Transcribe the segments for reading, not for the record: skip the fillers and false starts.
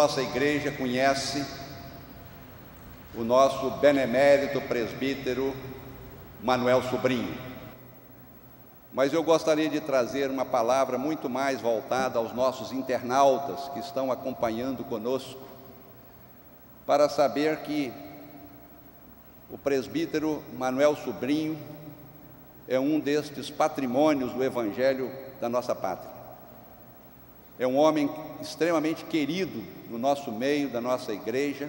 nossa igreja conhece o nosso benemérito presbítero Manuel Sobrinho. Mas eu gostaria de trazer uma palavra muito mais voltada aos nossos internautas que estão acompanhando conosco, para saber que o presbítero Manuel Sobrinho é um destes patrimônios do Evangelho da nossa pátria. É um homem extremamente querido no nosso meio, da nossa igreja.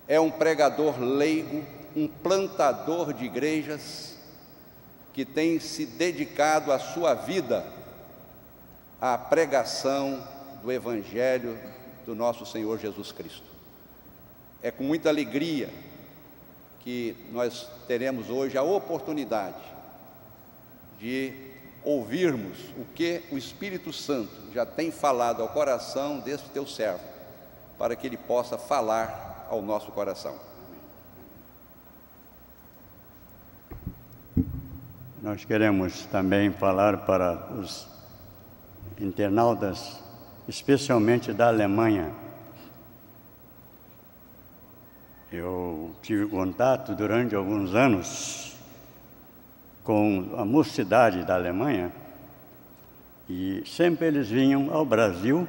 É um pregador leigo, um plantador de igrejas, que tem se dedicado a sua vida à pregação do Evangelho do nosso Senhor Jesus Cristo. É com muita alegria que nós teremos hoje a oportunidade de ouvirmos o que o Espírito Santo já tem falado ao coração deste teu servo, para que ele possa falar ao nosso coração. Nós queremos também falar para os internautas, especialmente da Alemanha. Eu tive contato durante alguns anos com a mocidade da Alemanha e sempre eles vinham ao Brasil,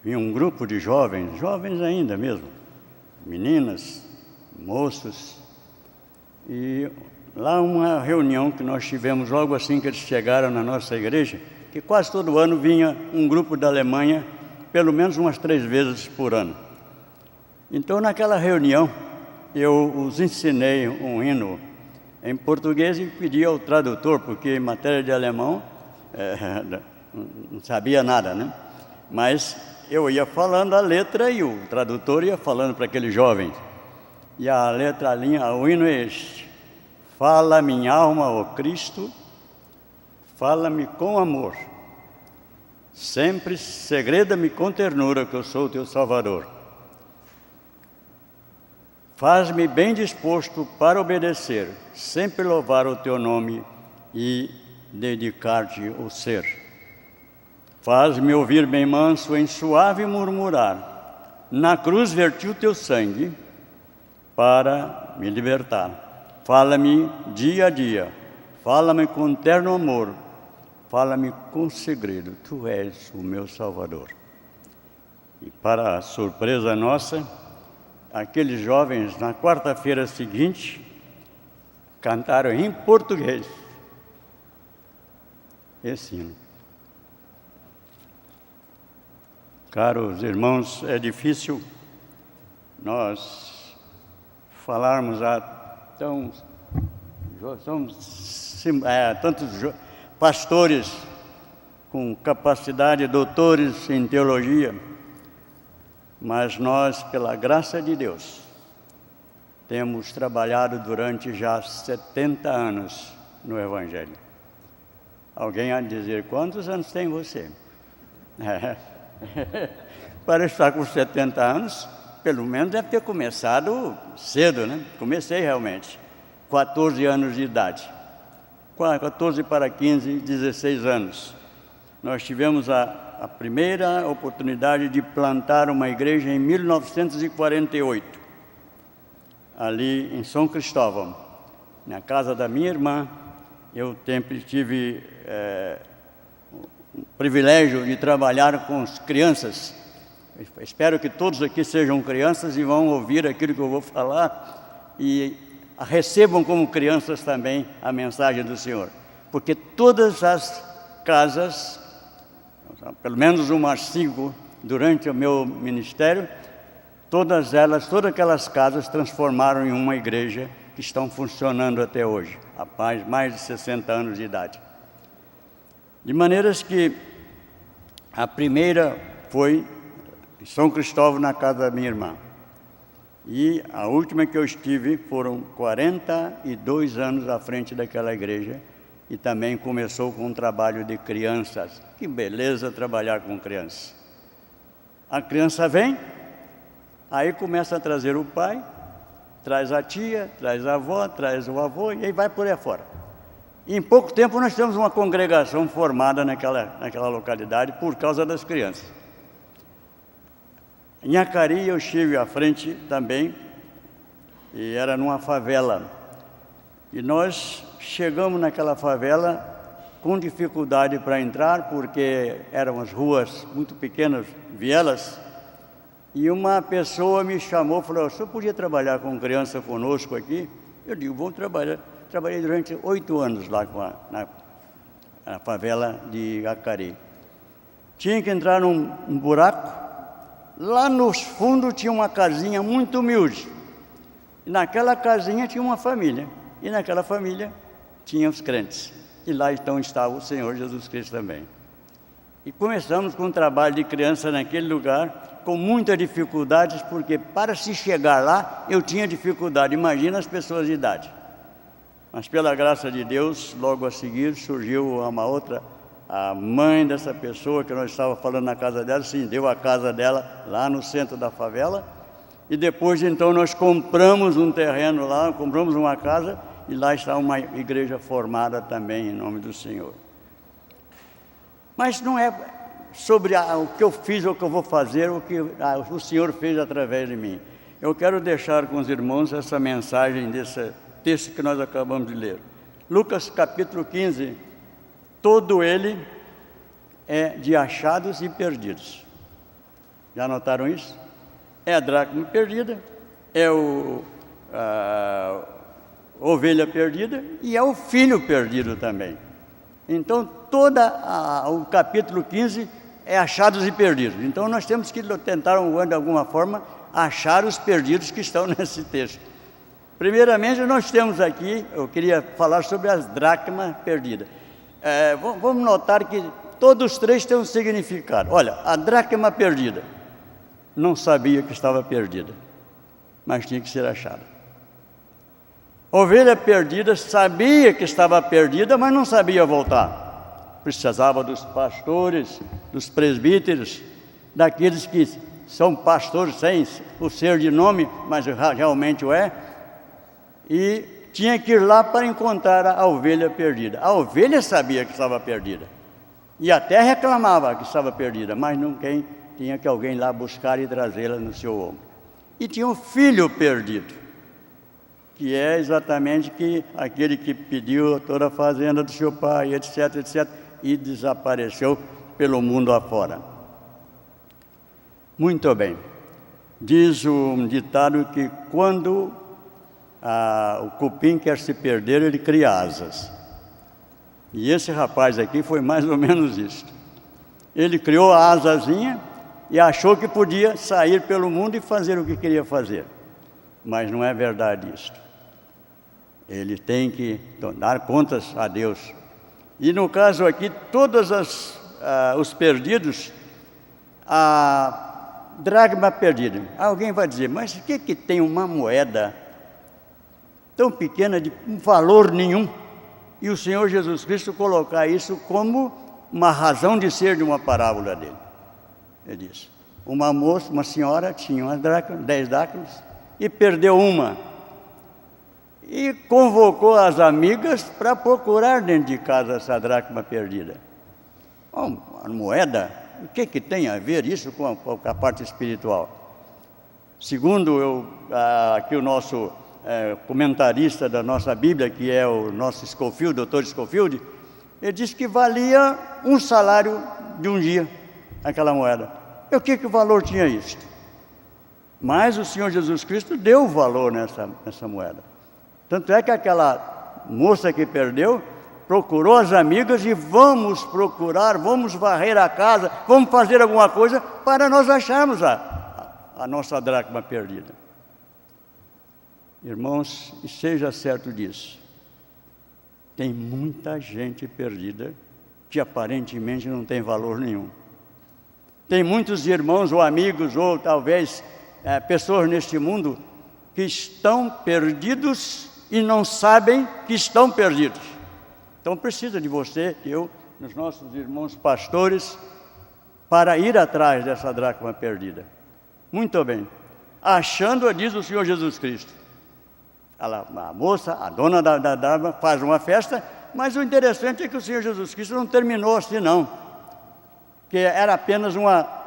vinha um grupo de jovens, jovens ainda mesmo, meninas, moços, e lá uma reunião que nós tivemos logo assim que eles chegaram na nossa igreja, que quase todo ano vinha um grupo da Alemanha, pelo menos umas 3 vezes por ano. Então naquela reunião eu os ensinei um hino em português e pedi ao tradutor, porque em matéria de alemão não sabia nada, né? Mas eu ia falando a letra e o tradutor ia falando para aqueles jovens. E a letra, o hino é este: fala minha alma, ó Cristo, fala-me com amor, sempre segreda-me com ternura, que eu sou o teu Salvador. Faz-me bem disposto para obedecer, sempre louvar o teu nome e dedicar-te o ser. Faz-me ouvir bem manso em suave murmurar, na cruz verti o teu sangue para me libertar. Fala-me dia a dia, fala-me com terno amor, fala-me com segredo, tu és o meu Salvador. E para a surpresa nossa, aqueles jovens, na quarta-feira seguinte, cantaram em português esse hino. Caros irmãos, é difícil nós falarmos tantos pastores com capacidade, doutores em teologia, mas nós, pela graça de Deus, temos trabalhado durante já 70 anos no Evangelho. Alguém há de dizer, quantos anos tem você? Para estar com 70 anos, pelo menos deve ter começado cedo, né? Comecei realmente, 14 anos de idade. 14 para 15, 16 anos. Nós tivemos a primeira oportunidade de plantar uma igreja em 1948, ali em São Cristóvão, na casa da minha irmã. Eu sempre tive o privilégio de trabalhar com as crianças. Espero que todos aqui sejam crianças e vão ouvir aquilo que eu vou falar e recebam como crianças também a mensagem do Senhor, porque todas as casas, pelo menos umas 5 durante o meu ministério, todas aquelas casas transformaram em uma igreja que estão funcionando até hoje, há mais de 60 anos de idade. De maneiras que a primeira foi em São Cristóvão, na casa da minha irmã. E a última que eu estive foram 42 anos à frente daquela igreja, e também começou com um trabalho de crianças. Que beleza trabalhar com crianças. A criança vem, aí começa a trazer o pai, traz a tia, traz a avó, traz o avô, e aí vai por aí fora. E em pouco tempo nós temos uma congregação formada naquela localidade por causa das crianças. Em Acari eu estive à frente também, e era numa favela. E nós chegamos naquela favela com dificuldade para entrar, porque eram as ruas muito pequenas, vielas, e uma pessoa me chamou e falou: o senhor podia trabalhar com criança conosco aqui? Eu digo: vamos trabalhar. Trabalhei durante 8 anos lá na favela de Acari. Tinha que entrar num buraco. Lá no fundo tinha uma casinha muito humilde. E naquela casinha tinha uma família. E naquela família tinha os crentes. E lá então estava o Senhor Jesus Cristo também. E começamos com um trabalho de criança naquele lugar, com muitas dificuldades, porque para se chegar lá eu tinha dificuldade. Imagina as pessoas de idade. Mas pela graça de Deus, logo a seguir surgiu uma outra, a mãe dessa pessoa que nós estávamos falando na casa dela, sim, deu a casa dela lá no centro da favela. E depois então nós compramos um terreno lá, compramos uma casa, e lá está uma igreja formada também em nome do Senhor. Mas não é sobre o que eu fiz ou o que eu vou fazer, o que o Senhor fez através de mim. Eu quero deixar com os irmãos essa mensagem desse texto que nós acabamos de ler. Lucas capítulo 15, todo ele é de achados e perdidos. Já notaram isso? É a dracma perdida, é a ovelha perdida e é o filho perdido também. Então, o capítulo 15 é achados e perdidos. Então, nós temos que tentar, de alguma forma, achar os perdidos que estão nesse texto. Primeiramente, nós temos aqui, eu queria falar sobre as dracmas perdidas. Vamos notar que todos os três têm um significado. Olha, a dracma perdida não sabia que estava perdida, mas tinha que ser achada. A ovelha perdida sabia que estava perdida, mas não sabia voltar. Precisava dos pastores, dos presbíteros, daqueles que são pastores sem o ser de nome, mas realmente o é. E tinha que ir lá para encontrar a ovelha perdida. A ovelha sabia que estava perdida e até reclamava que estava perdida, mas ninguém tinha que alguém lá buscar e trazê-la no seu ombro. E tinha um filho perdido, que é exatamente aquele que pediu toda a fazenda do seu pai, etc, etc, e desapareceu pelo mundo afora. Muito bem. Diz um ditado que quando o cupim quer se perder, ele cria asas. E esse rapaz aqui foi mais ou menos isso. Ele criou a asazinha e achou que podia sair pelo mundo e fazer o que queria fazer. Mas não é verdade isso. Ele tem que dar contas a Deus. E no caso aqui, todos os perdidos, a dracma perdida. Alguém vai dizer: mas o que tem uma moeda tão pequena, de valor nenhum, e o Senhor Jesus Cristo colocar isso como uma razão de ser de uma parábola dele? Ele disse: uma senhora tinha 10 dracmas e perdeu uma, e convocou as amigas para procurar dentro de casa essa dracma perdida. Uma moeda, o que tem a ver isso com a parte espiritual? Segundo aqui o nosso comentarista da nossa Bíblia, que é o nosso Scofield, Dr. Scofield, ele disse que valia um salário de um dia, aquela moeda. E o que valor tinha isso? Mas o Senhor Jesus Cristo deu valor nessa moeda. Tanto é que aquela moça que perdeu procurou as amigas e vamos procurar, vamos varrer a casa, vamos fazer alguma coisa para nós acharmos a nossa dracma perdida. Irmãos, seja certo disso, tem muita gente perdida que aparentemente não tem valor nenhum. Tem muitos irmãos ou amigos ou talvez pessoas neste mundo que estão perdidos e não sabem que estão perdidos. Então precisa de você, eu, dos nossos irmãos pastores, para ir atrás dessa dracma perdida. Muito bem. Achando-a, diz o Senhor Jesus Cristo. A moça, a dona da dracma, faz uma festa, mas o interessante é que o Senhor Jesus Cristo não terminou assim, não. Que era apenas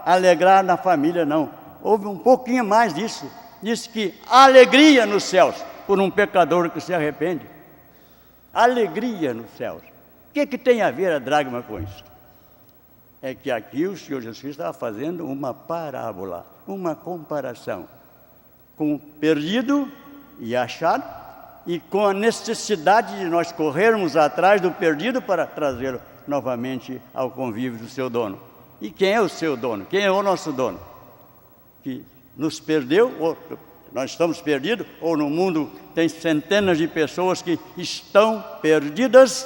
alegrar na família, não. houve um pouquinho mais disso. Diz que há alegria nos céus por um pecador que se arrepende. Alegria nos céus. O que tem a ver a dracma com isso? É que aqui o Senhor Jesus Cristo estava fazendo uma parábola, uma comparação com o perdido e achado, e com a necessidade de nós corrermos atrás do perdido para trazê-lo novamente ao convívio do seu dono. E quem é o seu dono? Quem é o nosso dono? Que nos perdeu, ou nós estamos perdidos, ou no mundo tem centenas de pessoas que estão perdidas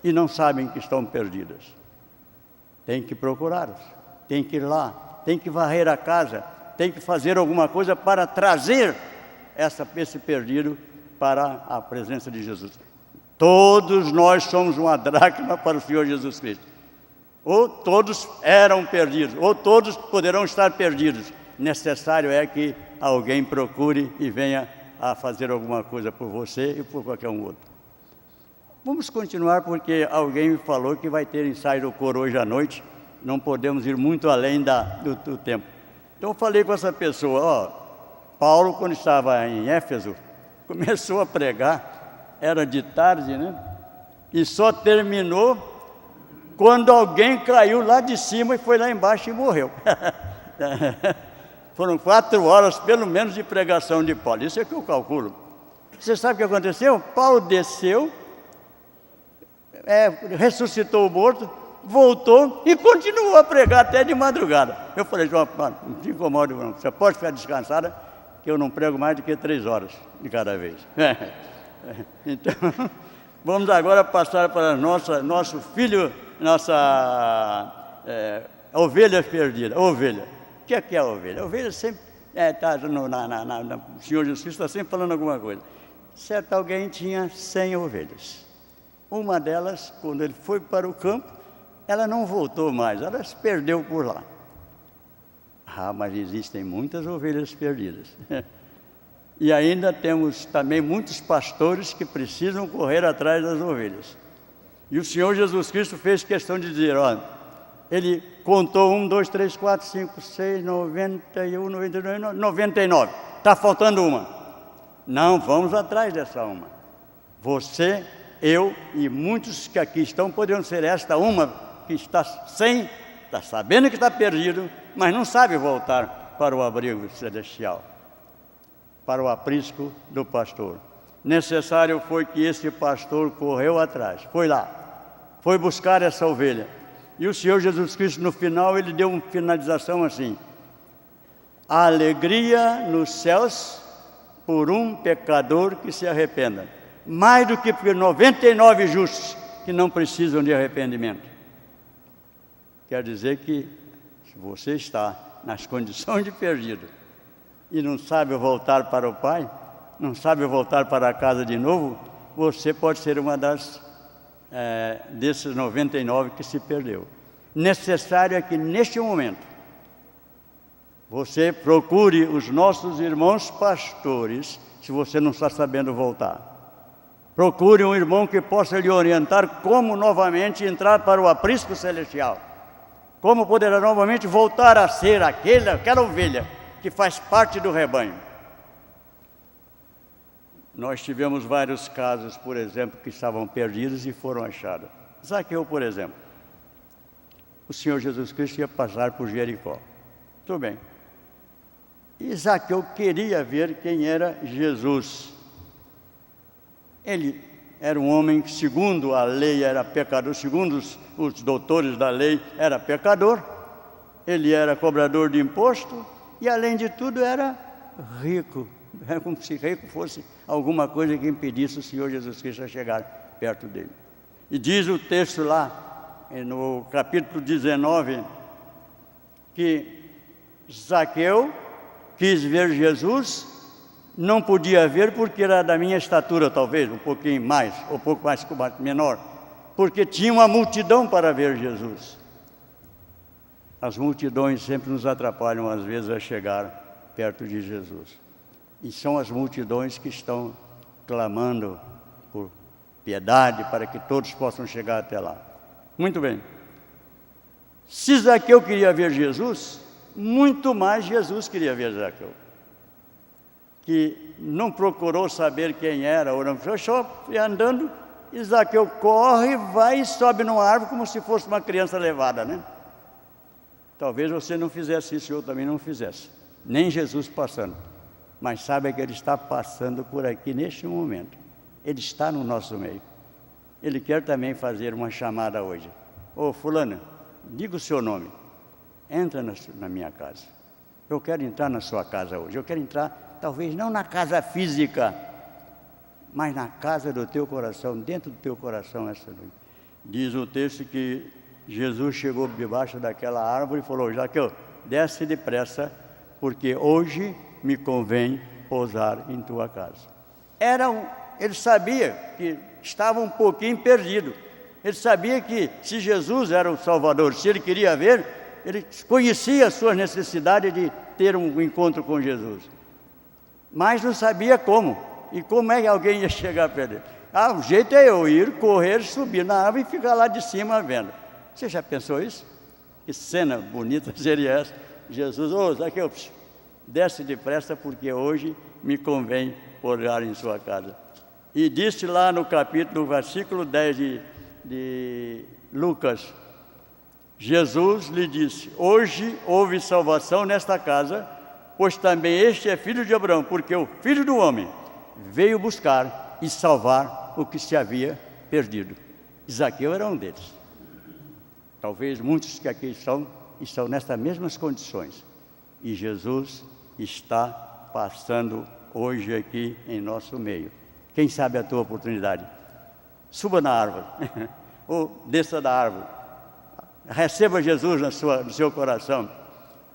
e não sabem que estão perdidas. Tem que procurá-los, tem que ir lá, tem que varrer a casa, tem que fazer alguma coisa para trazer esse perdido para a presença de Jesus. Todos nós somos uma dracma para o Senhor Jesus Cristo. Ou todos eram perdidos, ou todos poderão estar perdidos. Necessário é que alguém procure e venha a fazer alguma coisa por você e por qualquer um outro. Vamos continuar, porque alguém me falou que vai ter ensaio do coro hoje à noite. Não podemos ir muito além do tempo. Então eu falei com essa pessoa, Paulo, quando estava em Éfeso, começou a pregar, era de tarde, né? E só terminou quando alguém caiu lá de cima e foi lá embaixo e morreu. Foram 4 horas, pelo menos, de pregação de Paulo. Isso é que eu calculo. Você sabe o que aconteceu? Paulo desceu, ressuscitou o morto, voltou e continuou a pregar até de madrugada. Eu falei, João, não te incomode, não. Você pode ficar descansada, que eu não prego mais do que 3 horas de cada vez. Então, vamos agora passar para nosso filho, nossa ovelha perdida. Ovelha. O que é a ovelha? A ovelha sempre está o Senhor Jesus está sempre falando alguma coisa. Certo, alguém tinha 100 ovelhas. Uma delas, quando ele foi para o campo, ela não voltou mais, ela se perdeu por lá. Mas existem muitas ovelhas perdidas. E ainda temos também muitos pastores que precisam correr atrás das ovelhas. E o Senhor Jesus Cristo fez questão de dizer, Ele contou 1, 2, 3, 4, 5, 6, 91, 92, 99. Está faltando uma. Não, vamos atrás dessa uma. Você, eu e muitos que aqui estão poderiam ser esta uma que está sabendo que está perdido, mas não sabe voltar para o abrigo celestial, para o aprisco do pastor. Necessário foi que esse pastor correu atrás, foi lá, foi buscar essa ovelha. E o Senhor Jesus Cristo, no final, ele deu uma finalização assim: a alegria nos céus por um pecador que se arrependa, mais do que por 99 justos que não precisam de arrependimento. Quer dizer que, se você está nas condições de perdido e não sabe voltar para o Pai, não sabe voltar para a casa de novo, você pode ser uma desses 99 que se perdeu. Necessário é que, neste momento, você procure os nossos irmãos pastores, se você não está sabendo voltar. Procure um irmão que possa lhe orientar como novamente entrar para o aprisco celestial. Como poderá novamente voltar a ser aquela ovelha que faz parte do rebanho. Nós tivemos vários casos, por exemplo, que estavam perdidos e foram achados. Zaqueu, por exemplo. O Senhor Jesus Cristo ia passar por Jericó. Tudo bem. E Zaqueu queria ver quem era Jesus. Ele era um homem que, segundo a lei, era pecador, segundo os doutores da lei, era pecador. Ele era cobrador de imposto e, além de tudo, era rico. É como se rico fosse alguma coisa que impedisse o Senhor Jesus Cristo a chegar perto dele. E diz o texto lá, no capítulo 19, que Zaqueu quis ver Jesus, não podia ver porque era da minha estatura, talvez, um pouquinho mais, ou um pouco mais menor, porque tinha uma multidão para ver Jesus. As multidões sempre nos atrapalham, às vezes, a chegar perto de Jesus. E são as multidões que estão clamando por piedade para que todos possam chegar até lá. Muito bem. Se Zaqueu queria ver Jesus, Muito mais Jesus queria ver Zaqueu, que não procurou saber quem era, ou não, só andando, e Zaqueu corre, vai e sobe numa árvore como se fosse uma criança levada, né? Talvez você não fizesse isso, eu também não fizesse, nem Jesus passando, mas sabe que Ele está passando por aqui neste momento, Ele está no nosso meio, Ele quer também fazer uma chamada hoje. Ô fulano, diga o seu nome, entra na minha casa, eu quero entrar na sua casa hoje, eu quero entrar, talvez não na casa física, mas na casa do teu coração, dentro do teu coração essa noite. Diz o texto que Jesus chegou debaixo daquela árvore e falou: Zaqueu, desce depressa, porque hoje me convém pousar em tua casa. Ele sabia que estava um pouquinho perdido. Ele sabia que se Jesus era o Salvador, se ele queria ver, ele conhecia as suas necessidades de ter um encontro com Jesus. Mas não sabia como. E como é que alguém ia chegar perto dele? O jeito é eu ir, correr, subir na árvore e ficar lá de cima vendo. Você já pensou isso? Que cena bonita seria essa? Jesus, Zaqueu, desce depressa, porque hoje me convém pousar em sua casa. E disse lá no versículo 10 de Lucas, Jesus lhe disse: hoje houve salvação nesta casa, pois também este é filho de Abraão, porque o Filho do Homem veio buscar e salvar o que se havia perdido. Zaqueu era um deles. Talvez muitos que aqui estão nessas mesmas condições. E Jesus está passando hoje aqui em nosso meio. Quem sabe a tua oportunidade? Suba na árvore, ou desça da árvore. Receba Jesus no seu coração.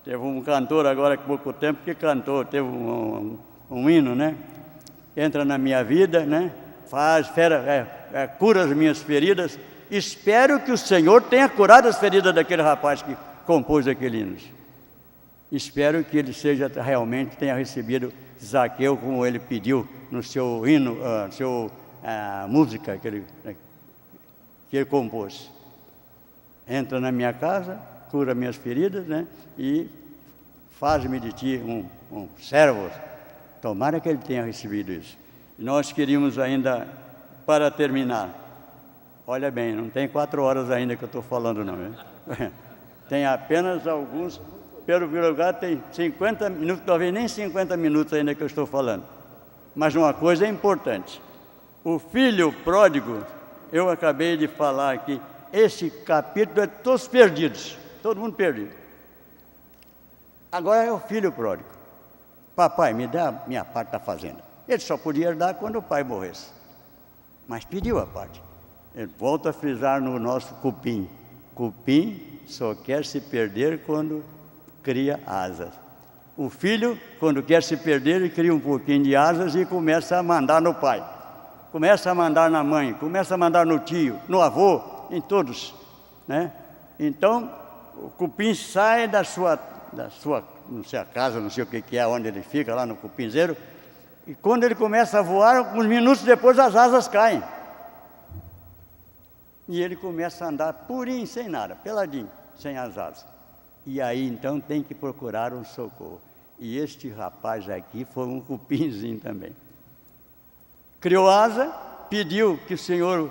Teve um cantor agora há pouco tempo que cantou, teve um hino, né? Entra na minha vida, né? Cura as minhas feridas. Espero que o Senhor tenha curado as feridas daquele rapaz que compôs aquele hino. Espero que ele realmente tenha recebido Zaqueu como ele pediu no seu hino, música que ele compôs. Entra na minha casa, cura minhas feridas, né? E faz-me de ti um servo. Tomara que ele tenha recebido isso. E nós queríamos ainda, para terminar, olha bem, não tem 4 horas ainda que eu estou falando não, né? Tem apenas alguns, pelo lugar tem 50 minutos, talvez nem 50 minutos ainda que eu estou falando. Mas uma coisa é importante, o filho pródigo, eu acabei de falar aqui, esse capítulo é todos perdidos, todo mundo perdido. Agora é o filho pródigo. Papai, me dá a minha parte da fazenda. Ele só podia dar quando o pai morresse, mas pediu a parte. Ele volta a frisar no nosso cupim. Cupim só quer se perder quando cria asas. O filho, quando quer se perder, ele cria um pouquinho de asas e começa a mandar no pai. Começa a mandar na mãe, começa a mandar no tio, no avô, em todos, né? Então, o cupim sai da sua, não sei a casa, não sei o que é, onde ele fica, lá no cupinzeiro, e quando ele começa a voar, uns minutos depois as asas caem. E ele começa a andar purinho, sem nada, peladinho, sem as asas. E aí, então, tem que procurar um socorro. E este rapaz aqui foi um cupinzinho também. Criou asa, pediu que o Senhor,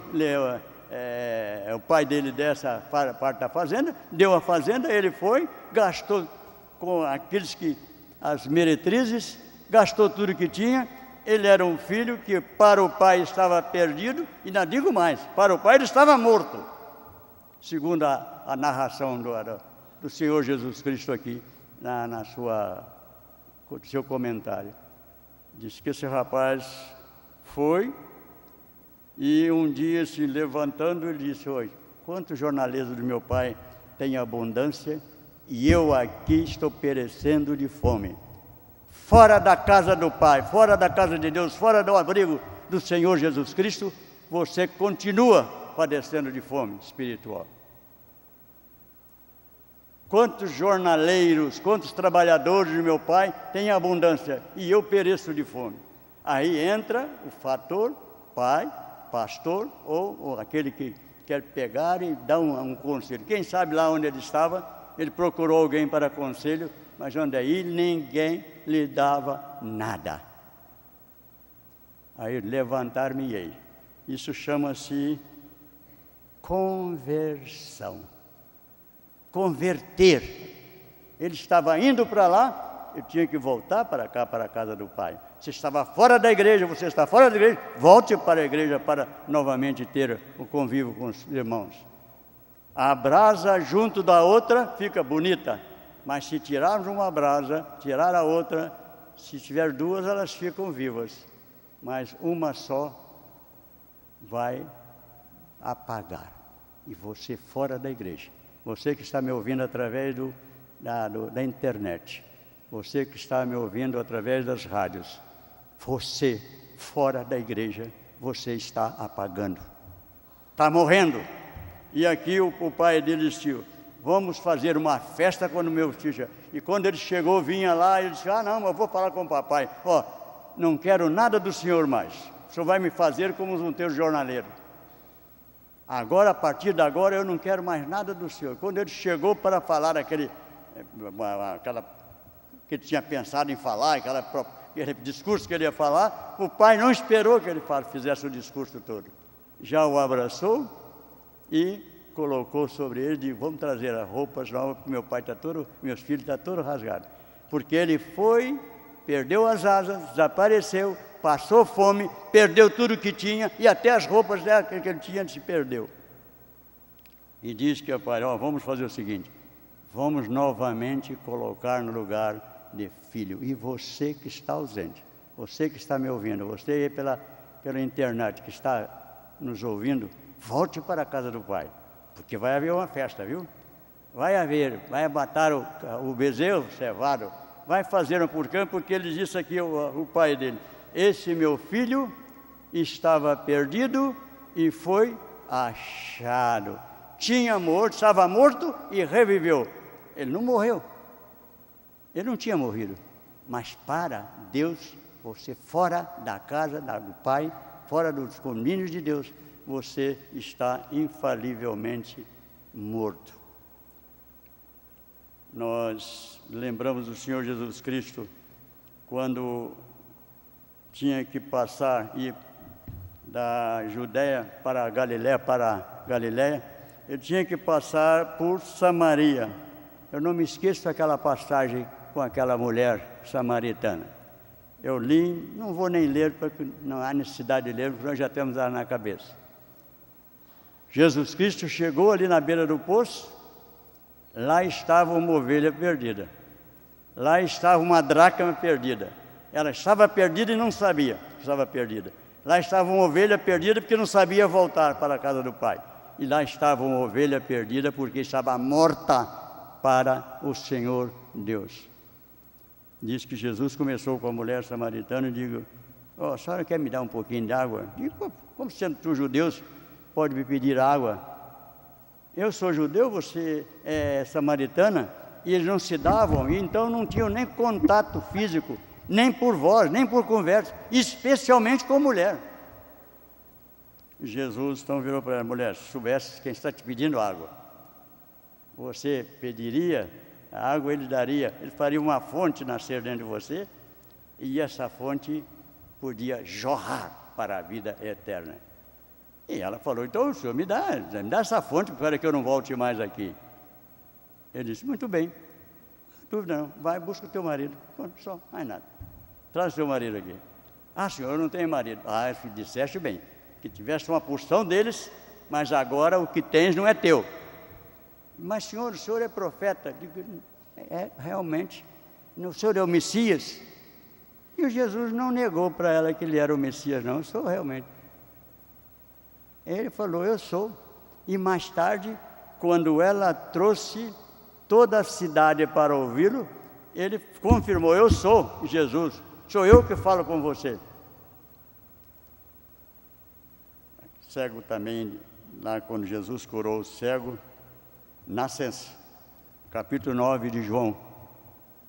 o pai dele desse a parte da fazenda, deu a fazenda, ele foi, gastou com as meretrizes, gastou tudo que tinha. Ele era um filho que para o pai estava perdido, e não digo mais, para o pai ele estava morto, segundo a narração do Senhor Jesus Cristo aqui, no seu comentário. Diz que esse rapaz foi, e um dia se levantando, ele disse: hoje, quantos jornaleiros do meu pai têm abundância, e eu aqui estou perecendo de fome. Fora da casa do Pai, fora da casa de Deus, fora do abrigo do Senhor Jesus Cristo, você continua padecendo de fome espiritual. Quantos jornaleiros, quantos trabalhadores do meu Pai têm abundância e eu pereço de fome? Aí entra o fator pai, pastor ou aquele que quer pegar e dar um conselho. Quem sabe lá onde ele estava ele procurou alguém para conselho, mas onde aí ninguém lhe dava nada. Aí levantar-me-ei. Isso chama-se conversão. Converter. Ele estava indo para lá, ele tinha que voltar para cá, para a casa do Pai. Você estava fora da igreja, você está fora da igreja, volte para a igreja para novamente ter o convívio com os irmãos. A brasa junto da outra fica bonita, mas se tirarmos uma brasa, tirar a outra, se tiver duas, elas ficam vivas, mas uma só vai apagar. E você fora da igreja, você que está me ouvindo através da internet, você que está me ouvindo através das rádios, você fora da igreja, você está apagando, está morrendo. E aqui o pai dele disse: vamos fazer uma festa quando meu tio chegou. E quando ele chegou, vinha lá, ele disse: não, eu vou falar com o papai. Não quero nada do senhor mais. O senhor vai me fazer como um teu jornaleiro. Agora, a partir de agora, eu não quero mais nada do senhor. Quando ele chegou para falar aquele que ele tinha pensado em falar, aquele discurso que ele ia falar, o pai não esperou que ele fizesse o discurso todo. Já o abraçou e colocou sobre ele, disse: vamos trazer as roupas novas, porque meu pai está todo, meus filhos estão todos rasgados. Porque ele foi, perdeu as asas, desapareceu, passou fome, perdeu tudo que tinha, e até as roupas que ele tinha se perdeu. E disse que o pai: vamos fazer o seguinte, vamos novamente colocar no lugar de filho. E você que está ausente, você que está me ouvindo, você aí pela internet que está nos ouvindo, volte para a casa do Pai, porque vai haver uma festa, viu? Vai matar o bezerro cevado, vai fazer um porcão, porque ele disse aqui, o pai dele: esse meu filho estava perdido e foi achado. Estava morto e reviveu. Ele não morreu. Ele não tinha morrido. Mas para Deus, você fora da casa do Pai, fora dos condomínios de Deus, você está infalivelmente morto. Nós lembramos do Senhor Jesus Cristo quando tinha que ir da Judéia para Galiléia, ele tinha que passar por Samaria. Eu não me esqueço daquela passagem com aquela mulher samaritana. Eu li, não vou nem ler, porque não há necessidade de ler, porque nós já temos ela na cabeça. Jesus Cristo chegou ali na beira do poço, lá estava uma ovelha perdida. Lá estava uma dracma perdida. Ela estava perdida e não sabia que estava perdida. Lá estava uma ovelha perdida porque não sabia voltar para a casa do Pai. E lá estava uma ovelha perdida porque estava morta para o Senhor Deus. Diz que Jesus começou com a mulher samaritana e digo: a senhora quer me dar um pouquinho de água? Digo: como sendo tu judeus, pode me pedir água? Eu sou judeu, você é samaritana, e eles não se davam, e então não tinham nem contato físico, nem por voz, nem por conversa, especialmente com mulher. Jesus então virou para ela: mulher, se soubesse quem está te pedindo água, você pediria a água, ele daria, ele faria uma fonte nascer dentro de você, e essa fonte podia jorrar para a vida eterna. E ela falou: então o senhor me dá essa fonte para que eu não volte mais aqui. Ele disse: muito bem, não dúvida não, vai, busca o teu marido. Só, mais nada. Traz o teu marido aqui. Senhor, eu não tenho marido. Disseste bem, que tivesse uma porção deles, mas agora o que tens não é teu. Mas senhor, o senhor é profeta? Digo: realmente, o senhor é o Messias? E o Jesus não negou para ela que ele era o Messias, não. Eu sou realmente. Ele falou: eu sou. E mais tarde, quando ela trouxe toda a cidade para ouvi-lo, ele confirmou: eu sou Jesus, sou eu que falo com você. Cego também, lá quando Jesus curou o cego, Nascença, capítulo 9 de João,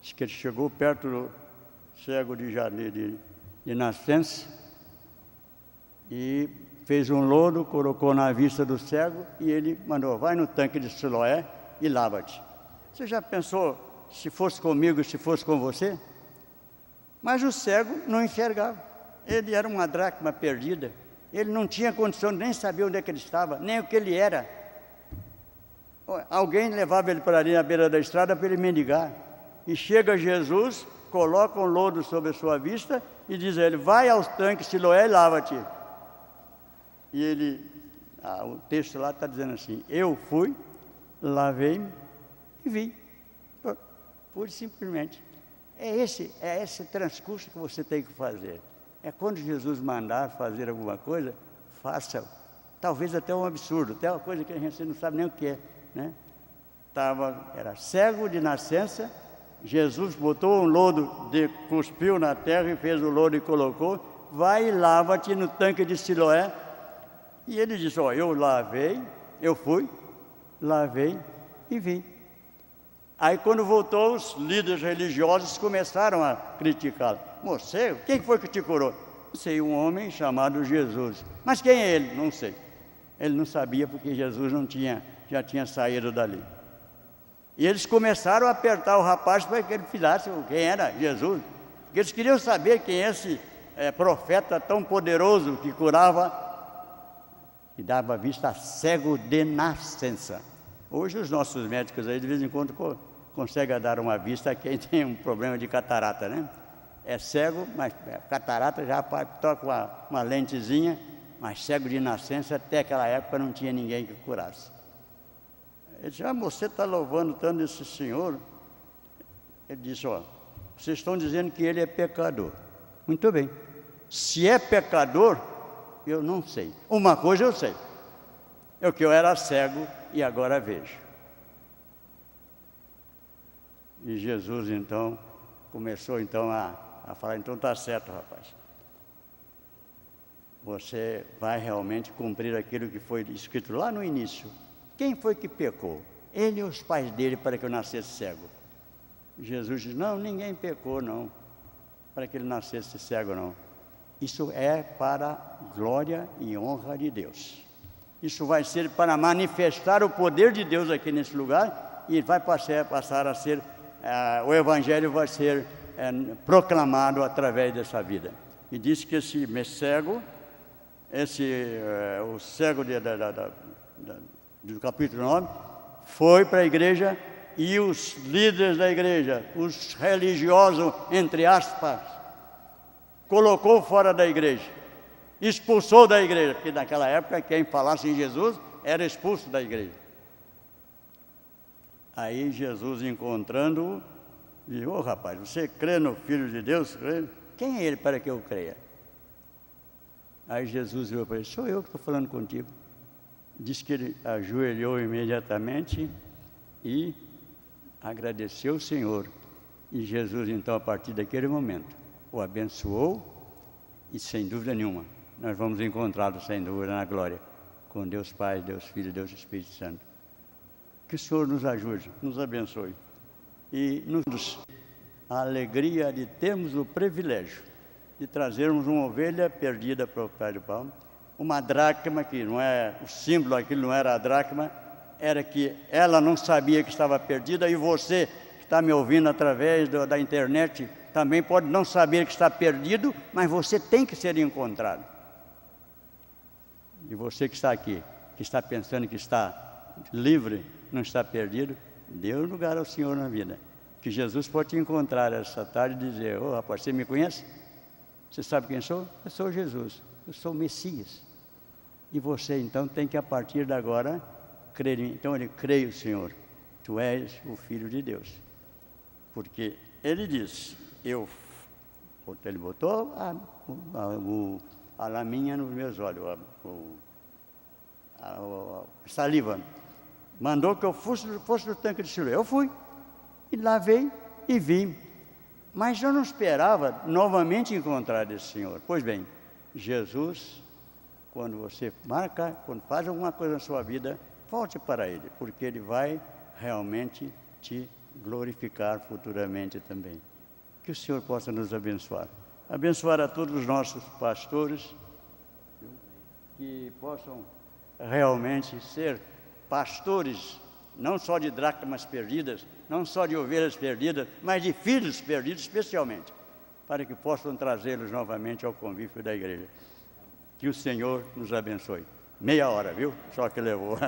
diz que ele chegou perto do cego de Nascença e fez um lodo, colocou na vista do cego e ele mandou: vai no tanque de Siloé e lava-te. Você já pensou se fosse comigo, se fosse com você? Mas o cego não enxergava. Ele era uma dracma perdida. Ele não tinha condição de nem saber onde é que ele estava, nem o que ele era. Alguém levava ele para ali na beira da estrada para ele mendigar. E chega Jesus, coloca um lodo sobre a sua vista e diz a ele: vai ao tanque Siloé e lava-te. E ele, o texto lá está dizendo assim: eu fui, lavei-me e vi. Pura e simplesmente. É esse transcurso que você tem que fazer. É quando Jesus mandar fazer alguma coisa, faça. Talvez até um absurdo, até uma coisa que a gente não sabe nem o que é, né? Era cego de nascença. Jesus botou um lodo, cuspiu na terra e fez o lodo e colocou. Vai e lava-te no tanque de Siloé. E ele disse: eu lavei, eu fui, lavei e vim. Aí quando voltou, os líderes religiosos começaram a criticá-lo. Você, quem foi que te curou? Não sei, um homem chamado Jesus. Mas quem é ele? Não sei. Ele não sabia porque Jesus já tinha saído dali. E eles começaram a apertar o rapaz para que ele fizesse quem era Jesus. Porque eles queriam saber quem é esse profeta tão poderoso que curava e dava vista a cego de nascença. Hoje os nossos médicos aí de vez em quando conseguem dar uma vista a quem tem um problema de catarata, né? É cego, mas catarata já toca uma lentezinha, mas cego de nascença até aquela época não tinha ninguém que curasse. Ele disse: você está louvando tanto esse senhor? Ele disse: vocês estão dizendo que ele é pecador. Muito bem. Se é pecador, eu não sei. Uma coisa eu sei. É que eu era cego e agora vejo. E Jesus então começou a falar: então está certo, rapaz. Você vai realmente cumprir aquilo que foi escrito lá no início. Quem foi que pecou? Ele e os pais dele para que eu nascesse cego. Jesus disse: não, ninguém pecou não, para que ele nascesse cego não. Isso é para a glória e honra de Deus. Isso vai ser para manifestar o poder de Deus aqui nesse lugar e vai passar a ser, o Evangelho vai ser proclamado através dessa vida. E diz que esse cego, o cego do capítulo 9, foi para a igreja e os líderes da igreja, os religiosos, entre aspas, colocou fora da igreja. Expulsou da igreja, porque naquela época quem falasse em Jesus era expulso da igreja. Aí Jesus, encontrando-o, disse: rapaz, você crê no Filho de Deus? Quem é ele para que eu creia? Aí Jesus virou para ele: sou eu que estou falando contigo. Diz que ele ajoelhou imediatamente e agradeceu o Senhor. E Jesus então, a partir daquele momento, o abençoou e, sem dúvida nenhuma, nós vamos encontrá-lo, sem dúvida, na glória, com Deus Pai, Deus Filho e Deus Espírito Santo. Que o Senhor nos ajude, nos abençoe e nos dê a alegria de termos o privilégio de trazermos uma ovelha perdida para o Pai do Paulo, uma dracma, que não é o símbolo, aquilo não era a dracma, era que ela não sabia que estava perdida, e você que está me ouvindo através da internet também pode não saber que está perdido, mas você tem que ser encontrado. E você que está aqui, que está pensando que está livre, não está perdido, dê um lugar ao Senhor na vida. Que Jesus pode te encontrar essa tarde e dizer: rapaz, você me conhece? Você sabe quem sou? Eu sou Jesus, eu sou o Messias. E você então tem que, a partir de agora, crer em mim. Então ele: creio, Senhor, tu és o Filho de Deus. Porque ele disse: ele botou a laminha nos meus olhos, a saliva. Mandou que eu fosse no tanque de Siloé. Eu fui, e lavei e vim. Mas eu não esperava novamente encontrar esse Senhor. Pois bem, Jesus, quando você quando faz alguma coisa na sua vida, volte para Ele, porque Ele vai realmente te glorificar futuramente também. Que o Senhor possa nos abençoar. Abençoar a todos os nossos pastores, que possam realmente ser pastores não só de dracmas perdidas, não só de ovelhas perdidas, mas de filhos perdidos especialmente, para que possam trazê-los novamente ao convívio da igreja. Que o Senhor nos abençoe. Meia hora, viu? Só que levou.